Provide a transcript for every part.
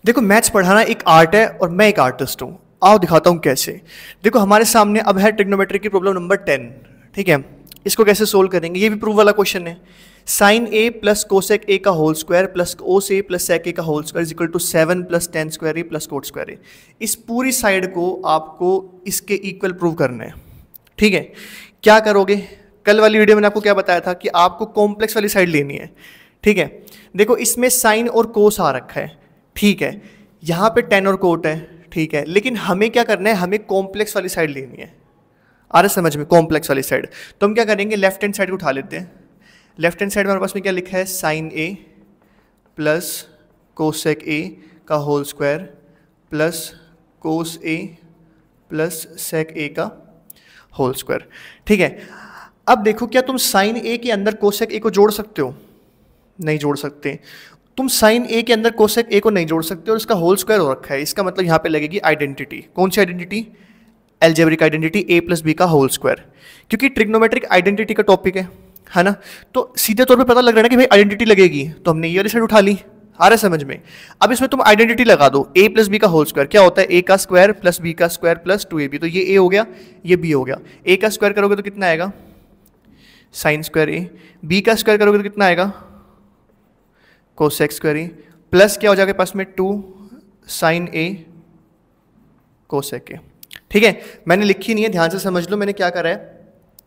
देखो मैथ्स पढ़ाना एक आर्ट है और मैं एक आर्टिस्ट हूँ। आओ दिखाता हूँ कैसे। देखो हमारे सामने अब है ट्रिग्नोमेट्री की प्रॉब्लम नंबर 10। ठीक है, इसको कैसे सोल्व करेंगे, ये भी प्रूव वाला क्वेश्चन है। Sine A plus cosec A का whole square plus cos A plus sec A का whole square is equal to 7 plus ten square A plus cot square A. इस पूरी साइड को आपको इसके इक्वल प्रूव करना है। ठीक है, क्या करोगे, कल वाली वीडियो में आपको क्या बताया था कि आपको कॉम्प्लेक्स वाली साइड लेनी है। ठीक है, देखो इसमें साइन और कोस आ रखा है। ठीक है, यहाँ पे टेन और कोट है। ठीक है, लेकिन हमें क्या करना है, हमें कॉम्प्लेक्स वाली साइड लेनी है। आ रहा समझ में, कॉम्प्लेक्स वाली साइड। तो हम क्या करेंगे, लेफ्ट हैंड साइड को उठा लेते हैं। लेफ्ट हैंड साइड में हमारे पास में क्या लिखा है, sine A plus cosec A का whole square plus cos A plus sec A का होल स्क्वायर। ठीक है, अब देखो क्या तुम साइन ए के अंदर कोसेक ए को जोड़ सकते हो? नहीं जोड़ सकते। तुम साइन ए के अंदर कोसेक ए को नहीं जोड़ सकते और इसका होल स्क्वायर हो रखा है। इसका मतलब यहाँ पे लगेगी आइडेंटिटी। कौन सी आइडेंटिटी? एल्जेब्रिक आइडेंटिटी ए प्लस बी का होल स्क्वायर, क्योंकि ट्रिग्नोमेट्रिक आइडेंटिटी का टॉपिक है ना। तो सीधे तौर पे पता लग रहा है ना कि भाई आइडेंटिटी लगेगी, तो हमने ये वाली साइड उठा ली। आ रहा है समझ में? अब इसमें तुम आइडेंटिटी लगा दो, ए प्लस बी का होल स्क्वायर क्या होता है, ए का स्क्वायर प्लस बी का स्क्वायर प्लस 2ab। तो ये ए हो गया, ये बी हो गया। ए का स्क्वायर करोगे तो कितना आएगा, साइन स्क्वायर ए। बी का स्क्वायर करोगे तो कितना आएगा, कोसेक स्क्वायर ए। प्लस क्या हो जाएगा पास में, 2 साइन ए कोसेक ए। ठीक है, मैंने लिखी नहीं है, ध्यान से समझ लो मैंने क्या करा है।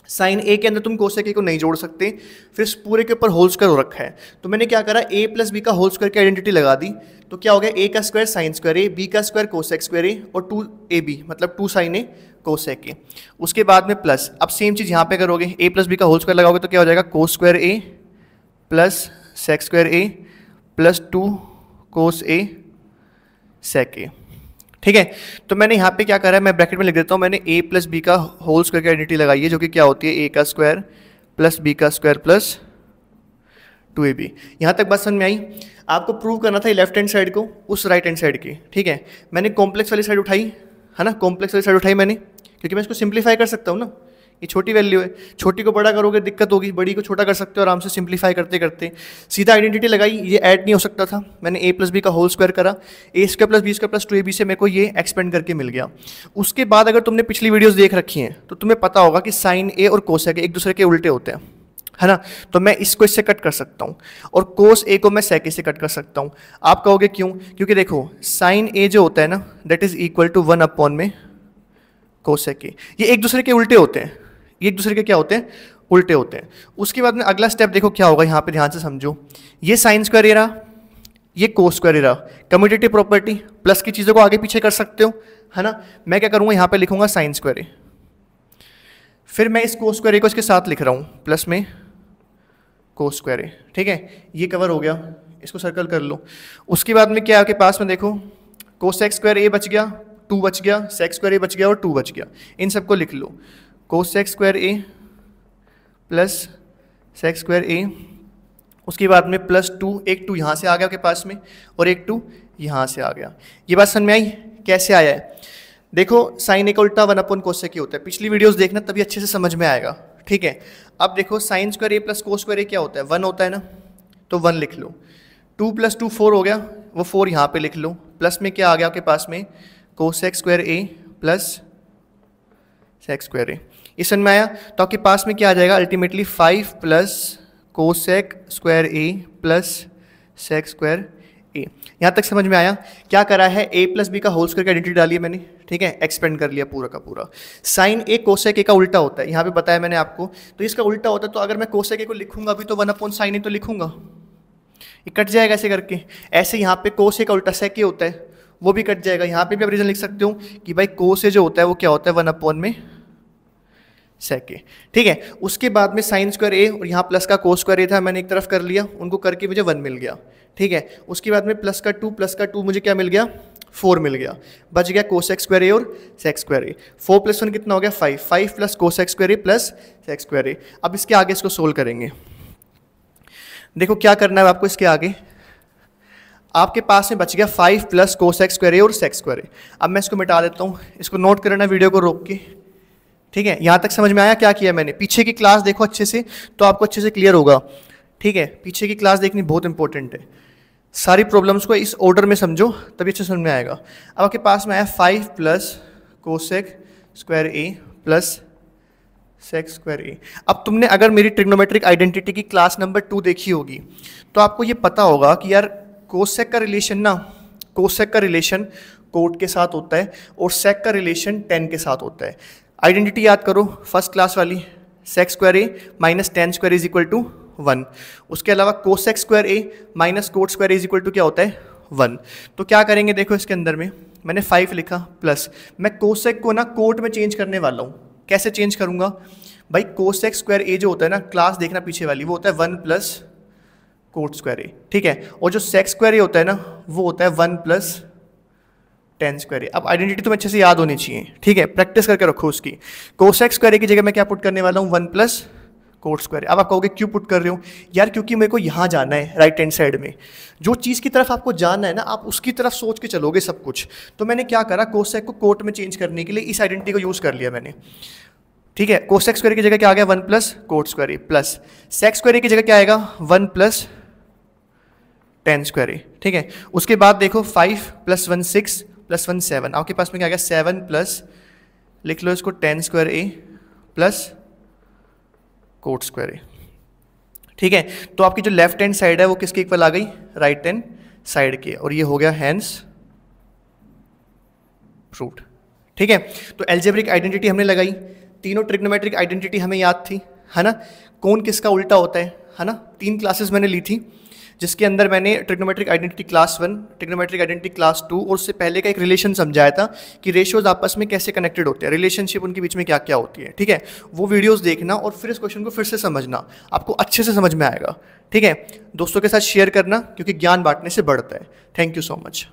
साइन ए के अंदर तुम कोसेक ए को नहीं जोड़ सकते, फिर इस पूरे के ऊपर होल स्क्वायर हो रखा है। तो मैंने क्या करा, ए प्लस बी का होल स्क्वायर की आइडेंटिटी लगा दी। तो क्या हो गया, ए का स्क्वायर साइन स्क्वायर ए, बी का स्क्वायर कोसेक स्क्वायर ए और 2ab मतलब 2 साइन ए कोसेक ए। उसके बाद में प्लस, अब सेम चीज़ यहाँ पे करोगे, ए प्लस बी का होल स्क्वायर लगाओगे तो क्या हो जाएगा, cos square A plus sec square A plus 2 कोस ए सेक ए। ठीक है, तो मैंने यहाँ पे क्या करा है, मैं ब्रैकेट में लिख देता हूँ। मैंने a प्लस बी का होल स्क्वायर की आइडेंटिटी लगाई है, जो कि क्या होती है, a का स्क्वायर प्लस बी का स्क्वायर प्लस 2ab। यहाँ तक बात समझ में आई? आपको प्रूव करना था लेफ्ट हैंड साइड को उस राइट हैंड साइड की। ठीक है, मैंने कॉम्प्लेक्स वाली साइड उठाई है ना, कॉम्प्लेक्स वाली साइड उठाई मैंने, क्योंकि मैं इसको सिंप्लीफाई कर सकता हूँ ना। ये छोटी वैल्यू है, छोटी को बड़ा करोगे दिक्कत होगी, बड़ी को छोटा कर सकते हो आराम से सिंप्लीफाई करते करते। सीधा आइडेंटिटी लगाई, ये ऐड नहीं हो सकता था, मैंने a प्लस बी का होल स्क्वायर करा, A square plus B square plus 2ab से मेरे को ये एक्सपेंड करके मिल गया। उसके बाद अगर तुमने पिछली वीडियोस देख रखी हैं तो तुम्हें पता होगा कि साइन ए और कोसेक एक दूसरे के उल्टे होते हैं, है ना। तो मैं इसको इससे कट कर सकता हूँ और कोस ए को मैं सेक ए से कट कर सकता हूँ। आप कहोगे क्यों? क्योंकि देखो साइन ए जो होता है ना, that is equal to 1 upon में कोसेक ए। ये एक दूसरे के उल्टे होते हैं, ये एक दूसरे के क्या होते हैं, उल्टे होते हैं। उसके बाद में अगला स्टेप देखो क्या होगा, यहाँ पे ध्यान से समझो। ये साइन स्क्वायर ए रहा, ये कोस स्क्वायर ए रहा। कम्यूटेटिव प्रॉपर्टी, प्लस की चीज़ों को आगे पीछे कर सकते हो, है ना। मैं क्या करूँगा, यहाँ पे लिखूंगा साइन स्क्वायर ए, फिर मैं इस कोस स्क्वायर ए को इसके साथ लिख रहा हूँ प्लस में कोस स्क्वायर ए। ठीक है, ये कवर हो गया, इसको सर्कल कर लो। उसके बाद में क्या आपके पास में देखो, कोसेक स्क्वायर ए बच गया, 2 बच गया, सेक स्क्वायर ए बच गया और 2 बच गया। इन सबको लिख लो, cosec square A plus sec square ए। उसके बाद में प्लस 2, एक 2 यहाँ से आ गया आपके पास में और एक 2 यहाँ से आ गया। ये बात समझ में आई कैसे आया है? देखो साइन ए का उल्टा 1 अपॉन कोसेक ए होता है, पिछली वीडियोस देखना तभी अच्छे से समझ में आएगा। ठीक है, अब देखो sine square A plus cos square ए क्या होता है, 1 होता है ना, तो 1 लिख लो। 2 प्लस 2 4 हो गया, वो 4 यहाँ पे लिख लो। प्लस में क्या आ गया आपके पास में, cosec square A plus sec square A. इस समझ में आया? तो आपके पास में क्या आ जाएगा ultimately 5 plus cosec square A plus sec square ए। यहाँ तक समझ में आया? क्या करा है, a प्लस बी का होल स्क्वायर की आइडेंटिटी डाली है मैंने। ठीक है, एक्सपेंड कर लिया पूरा का पूरा। साइन ए कोसेक ए का उल्टा होता है, यहाँ पे बताया मैंने आपको। तो इसका उल्टा होता है, तो अगर मैं कोसेक ए को लिखूंगा भी तो 1 अपॉन साइन ए तो लिखूंगा, ये कट जाएगा ऐसे करके। ऐसे यहाँ पे कोस ए का उल्टा सेक ए होता है, वो भी कट जाएगा। यहाँ पे भी आप रीजन लिख सकते हो कि भाई कोस ए जो होता है वो क्या होता है, 1 अपॉन में सेक ए। ठीक है, उसके बाद में साइन स्क्वायर ए और यहाँ प्लस का कोस स्क्वायर ए था, मैंने एक तरफ कर लिया, उनको करके मुझे 1 मिल गया। ठीक है, उसके बाद में प्लस का 2 मुझे क्या मिल गया, 4 मिल गया। बच गया कोसेक स्क्वायर ए और सेक स्क्वायर ए। 4 + 1 कितना हो गया, 5। 5 plus cosec square A plus sec square ए। अब इसके आगे इसको सोल्व करेंगे। देखो क्या करना है आपको, इसके आगे आपके पास में बच गया 5 प्लस कोसेक स्क्वायर ए और सेक स्क्वायर ए। अब मैं इसको मिटा देता हूँ, इसको नोट करना वीडियो को रोक के। ठीक है, यहाँ तक समझ में आया क्या किया मैंने? पीछे की क्लास देखो अच्छे से, तो आपको अच्छे से क्लियर होगा। ठीक है, पीछे की क्लास देखनी बहुत इंपॉर्टेंट है। सारी प्रॉब्लम्स को इस ऑर्डर में समझो तभी अच्छे समझ में आएगा। अब आपके पास में आया 5 plus cosec square A plus sec square ए। अब तुमने अगर मेरी ट्रिग्नोमेट्रिक आइडेंटिटी की क्लास नंबर 2 देखी होगी तो आपको ये पता होगा कि यार कोसेक का रिलेशन कोट के साथ होता है और सेक का रिलेशन टेन के साथ होता है। आइडेंटिटी याद करो फर्स्ट क्लास वाली, sec square A minus tan square is equal to 1। उसके अलावा cosec square A minus cot square is equal to क्या होता है 1। तो क्या करेंगे देखो, इसके अंदर में मैंने 5 लिखा प्लस मैं कोसेक को ना कोट में चेंज करने वाला हूँ। कैसे चेंज करूँगा भाई, कोसेक स्क्वायर ए जो होता है ना, क्लास देखना पीछे वाली, वो होता है 1 प्लस कोट स्क्वायर ए, ठीक है। और जो सेक स्क्वायर ए होता है ना, वो होता है 1 प्लस टेन स्क्वायर ए। अब आइडेंटिटी तुम्हें अच्छे से याद होनी चाहिए, ठीक है, प्रैक्टिस करके रखो उसकी। कोसेक स्क्वायर ए की जगह मैं क्या पुट करने वाला हूँ 1 प्लस कोट स्क्वायर। अब आप कहोगे क्यों पुट कर रहे हो यार, क्योंकि मेरे को यहाँ जाना है राइट हैंड साइड में। जो चीज़ की तरफ आपको जाना है ना, आप उसकी तरफ सोच के चलोगे सब कुछ। तो मैंने क्या करा, कोसेक को कोट में चेंज करने के लिए इस आइडेंटिटी को यूज़ कर लिया मैंने, ठीक है। कोसेक स्क्वायर की जगह क्या आ गया 1 plus cot square A plus sec square ए की जगह क्या आएगा 1 प्लस टेन स्क्वायर ए, ठीक है। उसके बाद देखो 5 प्लस 1 6 प्लस 1 7, आपके पास में क्या आ गया 7 प्लस, लिख लो इसको, ten square A plus cot square ए, ठीक है। तो आपकी जो लेफ्ट हैंड साइड है वो किसके इक्वल आ गई, राइट हैंड साइड के, और ये हो गया हैंस प्रूव्ड, ठीक है। तो एल्जेब्रिक आइडेंटिटी हमने लगाई, तीनों ट्रिग्नोमेट्रिक आइडेंटिटी हमें याद थी, है ना। कौन किसका उल्टा होता है ना। 3 क्लासेस मैंने ली थी, जिसके अंदर मैंने trigonometric identity class 1, trigonometric identity class 2 और उससे पहले का एक रिलेशन समझाया था कि रेशियोज आपस में कैसे कनेक्टेड होते हैं, रिलेशनशिप उनके बीच में क्या क्या होती है, ठीक है। वो वीडियोस देखना और फिर इस क्वेश्चन को फिर से समझना, आपको अच्छे से समझ में आएगा, ठीक है। दोस्तों के साथ शेयर करना, क्योंकि ज्ञान बांटने से बढ़ता है। Thank you so much.